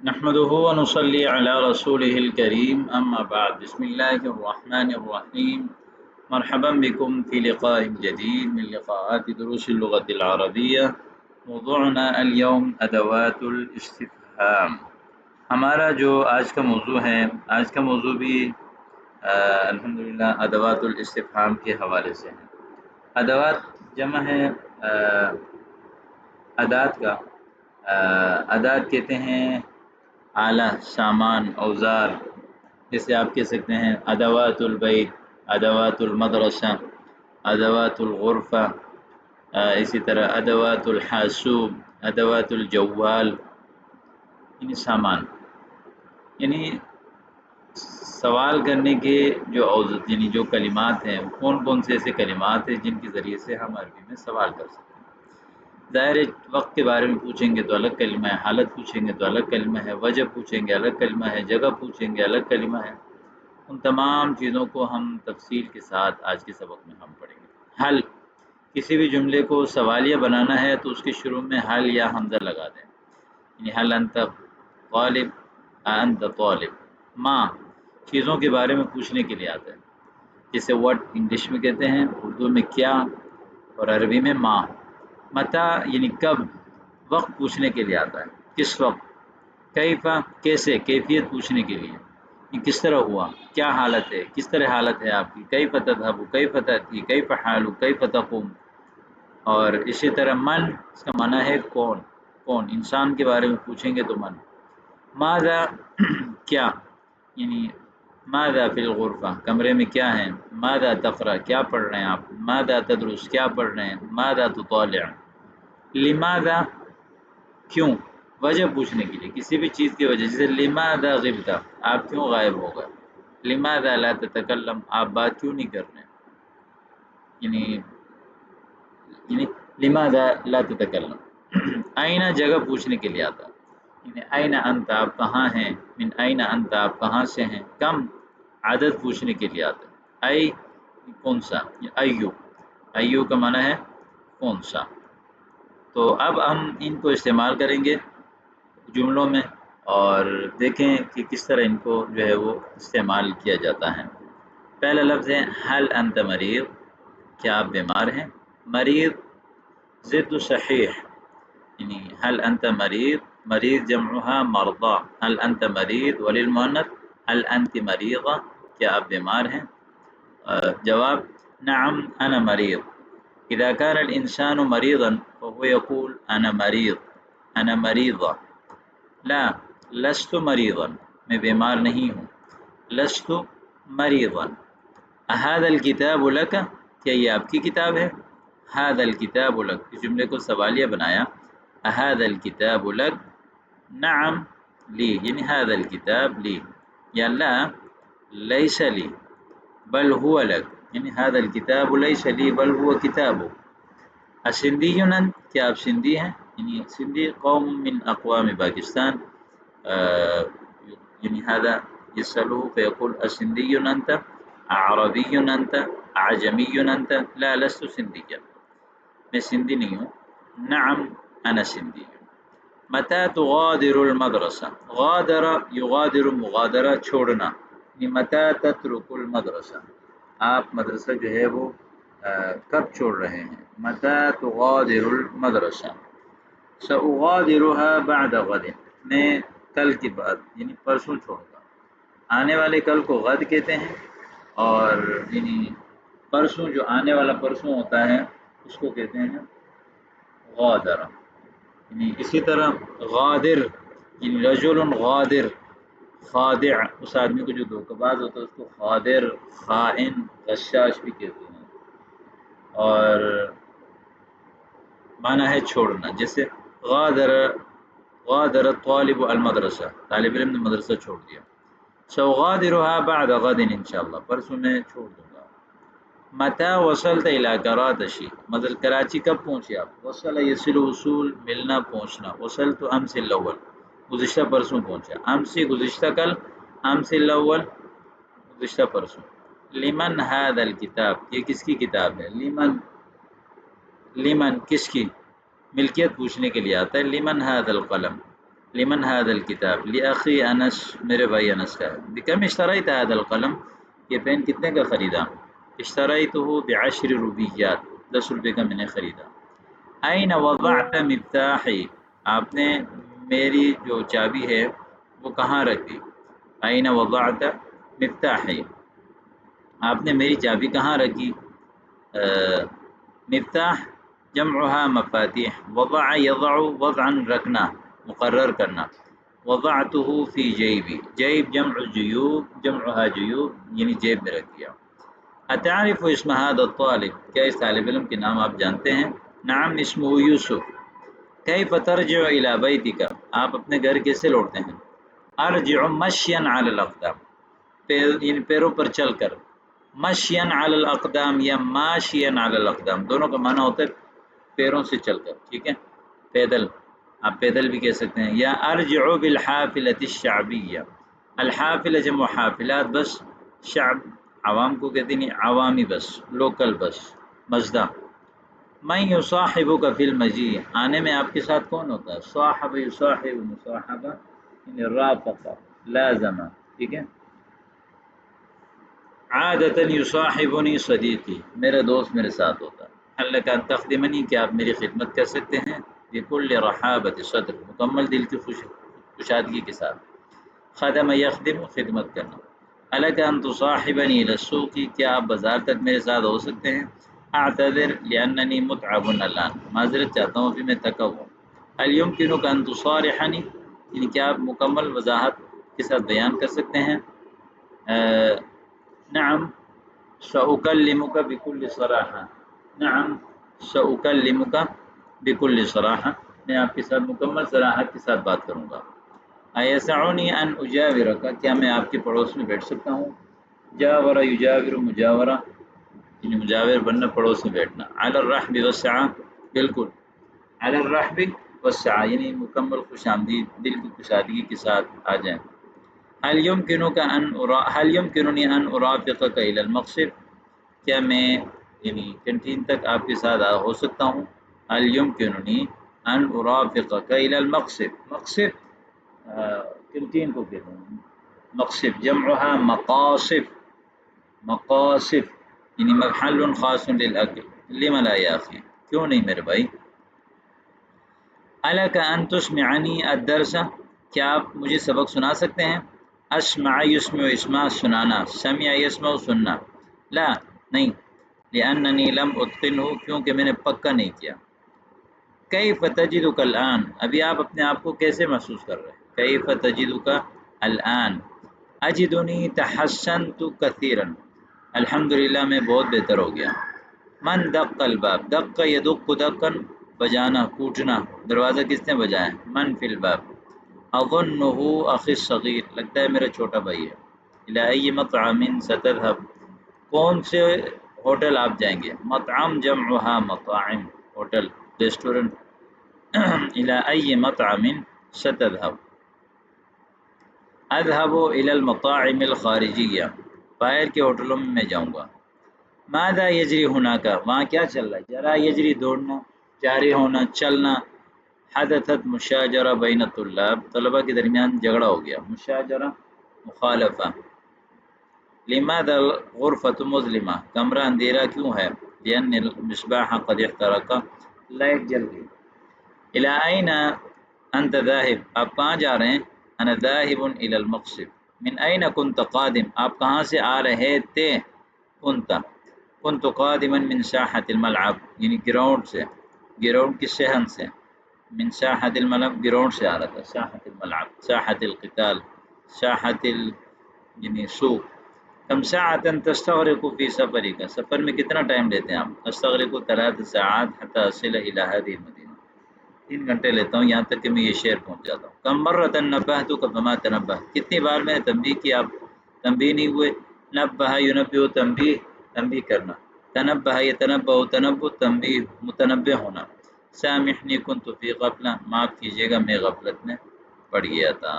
نحمده ونصلي على رسوله الكريم أما بعد بسم الله الرحمن الرحيم. مرحبا بكم في لقاء جديد من لقاءات دروس اللغة العربية. موضوعنا اليوم أدوات الاستفهام. ہمارا جو آج کا موضوع ہے، آج کا موضوع بھی الحمدللہ ادوات الاستفهام کے حوالے سے ہے. ادوات جمع ہے ادات کا. ادات کہتے ہیں آلہ، سامان، اوزار. جیسے آپ کہہ سکتے ہیں ادوات البیت، ادوات المدرسہ، ادوات الغرفہ، اسی طرح ادوات الحاسوب، ادوات الجوال. یعنی سامان، یعنی سوال کرنے کے یعنی جو کلمات ہیں، کون کون سے ایسے کلمات ہیں جن کے ذریعے سے ہم عربی میں سوال کر سکتے ہیں. ظاہر وقت کے بارے میں پوچھیں گے تو الگ کلمہ ہے، حالت پوچھیں گے تو الگ کلمہ ہے، وجہ پوچھیں گے الگ کلمہ ہے، جگہ پوچھیں گے الگ کلمہ ہے. ان تمام چیزوں کو ہم تفصیل کے ساتھ آج کے سبق میں ہم پڑھیں گے. حل، کسی بھی جملے کو سوالیہ بنانا ہے تو اس کے شروع میں حل یا حمزہ لگا دیں. یعنی حل انت طالب، انت طالب. ماں، چیزوں کے بارے میں پوچھنے کے لیے آتا ہے، جیسے واٹ انگلش میں کہتے ہیں، اردو میں کیا، اور عربی میں ماں. متا یعنی کب، وقت پوچھنے کے لیے آتا ہے، کس وقت. کیفا، کیسے، کیفیت پوچھنے کے لیے، یہ کس طرح ہوا، کیا حالت ہے، کس طرح حالت ہے آپ کی. کیف تذهب، کیف تأتی، کیف حالک، کیف تقوم. اور اسی طرح من، اس کا معنی ہے کون. کون، انسان کے بارے میں پوچھیں گے تو من. ماذا کیا، یعنی ماذا فی الغرفہ، کمرے میں کیا ہے. ماذا تقرأ، کیا پڑھ رہے ہیں آپ. ماذا تدرس، کیا پڑھ رہے ہیں. ماذا تطالع. لماذا، کیوں، وجہ پوچھنے کے لیے کسی بھی چیز کی وجہ. جیسے لماذا غبت، آپ کیوں غائب ہو گئے. لماذا لا تتکلم، آپ بات کیوں نہیں کر رہے. یعنی لماذا لا تتکلم. آئینہ، جگہ پوچھنے کے لیے آتا ہے. یعنی آئینہ انت، آپ کہاں ہیں. من آئینہ انت، آپ کہاں سے ہیں. کم، عدد پوچھنے کے لیے آتا ہے. ای، کون سا. ایو، ایو کا معنی ہے کون سا. تو اب ہم ان کو استعمال کریں گے جملوں میں اور دیکھیں کہ کس طرح ان کو جو ہے وہ استعمال کیا جاتا ہے. پہلا لفظ ہے حل انت مریض، کیا آپ بیمار ہیں. مریض ضد صحیح، یعنی حل انت مریض، مریض جمعها مرضى. حل انت مریض وللمؤنث حل انت مریضة، کیا آپ بیمار ہیں. جواب نعم انا مریض. اذا كان الانسان مريضا فهو يقول انا مريض، انا مريضة. لا لست مريضا، میں بیمار نہیں ہوں. لست مريضا. هذا الكتاب لك، کیا یہ آپ کی کتاب ہے. هذا الكتاب لك، اس جملے کو سوالیہ بنایا. هذا الكتاب لك، نعم لی، یعنی هذا الكتاب لی. یا لا ليس لی بل هو لك، یعنی هذا الكتاب ليس لی بل هو کتاب. اسندی انت، کیا آپ سندھی ہیں. یعنی سندھی قوم من اقوام پاکستان. یعنی هذا يسأله فيقول اسندی انت، عربی انت، اعجمی انت. لا لست سندیا، میں سندھی نہیں ہوں. نعم انا سندی. متى تغادر المدرسة، غادر یغادر، مغادرہ چھوڑنا. یعنی متى تترك المدرسة، آپ مدرسہ جو ہے وہ کب چھوڑ رہے ہیں. متى تغادر المدرسة. سأغادرها بعد غد، میں کل کے بعد یعنی پرسوں چھوڑوں گا. آنے والے کل کو غد کہتے ہیں، اور یعنی پرسوں، جو آنے والا پرسوں ہوتا ہے اس کو کہتے ہیں غادر. یعنی اسی طرح غادر یعنی رجل غادر، خادع، اس آدمی کو جو دھوکہ باز ہوتا ہے اس کو غادر، خائن، غشاش بھی کہتے ہیں. اور معنی ہے چھوڑنا. جیسے غادر الطالب المدرسہ، طالب علم نے مدرسہ چھوڑ دیا. سأغادرها بعد غد انشاءاللہ، پرسوں میں چھوڑ دوں گا. متى وصلت الى کراچی، مطلب کراچی کب پہنچے آپ. وصل یصل وصول، ملنا، پہنچنا. وصلت امس الاول، گزشتہ پرسوں پہنچا. امس گزشتہ کل، امس الاول گزشتہ پرسوں. لمن هذا الکتاب، یہ کس کی کتاب ہے. لمن، لمن کس کی، ملکیت پوچھنے کے لیے آتا ہے. لمن هذا القلم، لمن هذا الكتاب لأخي انس، میرے بھائی انس کا ہے. بکم اشتریت هذا القلم، یہ پین کتنے کا خریدا؟ اشتریته ب10 روبیات، 10 روپے کا میں نے خریدا. این وضعت مفتاحی، آپ نے میری جو چابی ہے وہ کہاں رکھ دی؟ این وضعت مفتاحی، آپ نے میری چابی کہاں رکھی؟ مفتاح جمعها مفاتیح، وضع یضع وضعا رکھنا، مقرر کرنا. وضعته فی جیبی، جیب جمع جیوب، جمعها جیوب یعنی جیب میں رکھ دیا. اتعرف اسم هذا الطالب، کیا اس طالب علم کے نام آپ جانتے ہیں؟ نعم اسمه یوسف. کیف ترجع الى بیتک، آپ اپنے گھر کیسے لوٹتے ہیں؟ ارجع مشیا علی الاقدام، یعنی پیروں پر چل کر. مشین علی الاقدام یا ماشین علی الاقدام دونوں کا معنی ہوتا ہے پیروں سے چل کر، ٹھیک ہے، پیدل، آپ پیدل بھی کہہ سکتے ہیں. یا ارجع بالحافلۃ الشعبیہ، الحافلہ جمع حافلات بس، شعب عوام کو کہتے ہیں، عوامی بس، لوکل بس، مزدہ. من یصاحبک فی المجیء، آنے میں آپ کے ساتھ کون ہوتا ہے؟ صاحب یصاحب مصاحبہ یعنی رافق، لازم، ٹھیک ہے. عادتاً یصاحبنی صدیقی، میرا دوست میرے ساتھ ہوتا ہے. هل لک ان تخدمنی، کیا آپ میری خدمت کر سکتے ہیں؟ بکل رحابت صدر، مکمل دل کی کشادگی کے ساتھ. خدم یخدم خدمت کرنا. الک ان تصاحبنی الی السوق، کیا آپ بازار تک میرے ساتھ ہو سکتے ہیں؟ اعتذر لاننی متعب الان، معذرت چاہتا ہوں ابھی میں تھکا ہوا. هل يمكنك ان تصارحنی، یعنی کیا آپ مکمل وضاحت کے ساتھ بیان کر سکتے ہیں؟ نعم سأکلمک بکل صراحہ، نعم سأکلمک بکل صراحہ، میں آپ کے ساتھ مکمل صراحت کے ساتھ بات کروں گا. ایسعنی ان اجاورک، کیا میں آپ کے پڑوس میں بیٹھ سکتا ہوں؟ جاور یجاور مجاورہ یعنی مجاور بننا، پڑوس میں بیٹھنا. علی الرحب والسعہ، بالکل، علی الرحب والسعہ یعنی مکمل خوش آمدید، دل کی کشادگی کے ساتھ آ جائیں. هل يمكنني ان ارافقك الى المقصد، کیا میں یعنی کنٹین تک آپ کے ساتھ ہو سکتا ہوں؟ هل يمكنني ان ارافقك الى المقصد، مقصد کنٹین کو کہتے ہیں، مقصد جمعها مقاصد، مقاصد یعنی محل خاص للاکل. لم لا یا اخی، کیوں نہیں میرے بھائی. الک ان تسمعنی الدرس، کیا آپ مجھے سبق سنا سکتے ہیں؟ اسمع یسمع، اسمع سنانا، سمع یسمع سننا. لا نہیں، لاننی لم اتقنہ، کیونکہ میں نے پکا نہیں کیا. کیف تجدک الان، ابھی آپ اپنے آپ کو کیسے محسوس کر رہے ہیں؟ کیف تجدک الان. اجدنی تحسنت کثیرا، الحمدللہ میں بہت بہتر ہو گیا. من دق الباب، دق یدق دقا بجانا، کوٹنا، دروازہ کس نے بجایا؟ من فی الباب. اظنہ اخی الصغیر، لگتا ہے میرا چھوٹا بھائی ہے. الی ای مطعم ستذهب، کون سے ہوٹل آپ جائیں گے؟ مطعم جمعها مطاعم، ہوٹل، ریسٹورنٹ. الی ای مطعم ستذهب. اذهب الى المطاعم الخارجیہ، باہر کے ہوٹلوں میں جاؤں گا. ماذا یجری هناک، وہاں کیا چل رہا ہے؟ جرا یجری دوڑنا، جاری ہونا، چلنا. حدثت مشاجرہ بین الطلاب، طلبہ کے درمیان جھگڑا ہو گیا. مشاجرہ مخالفہ. لماذا الغرفۃ مظلمہ، کمرہ اندھیرا کیوں ہے؟ لأن المصباح قد احترق، لائٹ جل گئی. الی این انت ذاہب، آپ کہاں جا رہے ہیں؟ انا ذاہب الی المقصد. من این کنت قادم، آپ کہاں سے آ رہے تھے؟ کنت قادما من ساحة الملعب یعنی گراؤنڈ سے، گراؤنڈ کی صحن سے. من ساحة الملعب گراؤنڈ سے آ رہا تھا، ساحة الملعب، ساحة القتال، ساحة یعنی سوق. کم ساعة تستغرق فی سفرک، سفر میں کتنا ٹائم لیتے ہیں آپ؟ استغرق 3 ساعات حتى اصل الى هذه المدینہ، 3 گھنٹے لیتا ہوں یہاں تک کہ میں یہ شہر پہنچ جاتا ہوں. کم مرۃ نبہتک فما تنبہت، کتنی بار میں نے تنبیہ کی آپ تنبیہ نہیں ہوئے؟ نبہ ینبہ تنبیہ، تنبیہ کرنا. تنبہ یتنبہ تنبہ، تنبیہ متنبہ ہونا. سامحنی کنت فی غفلہ، معاف کیجیے گا میں غفلت میں پڑ گیا تھا.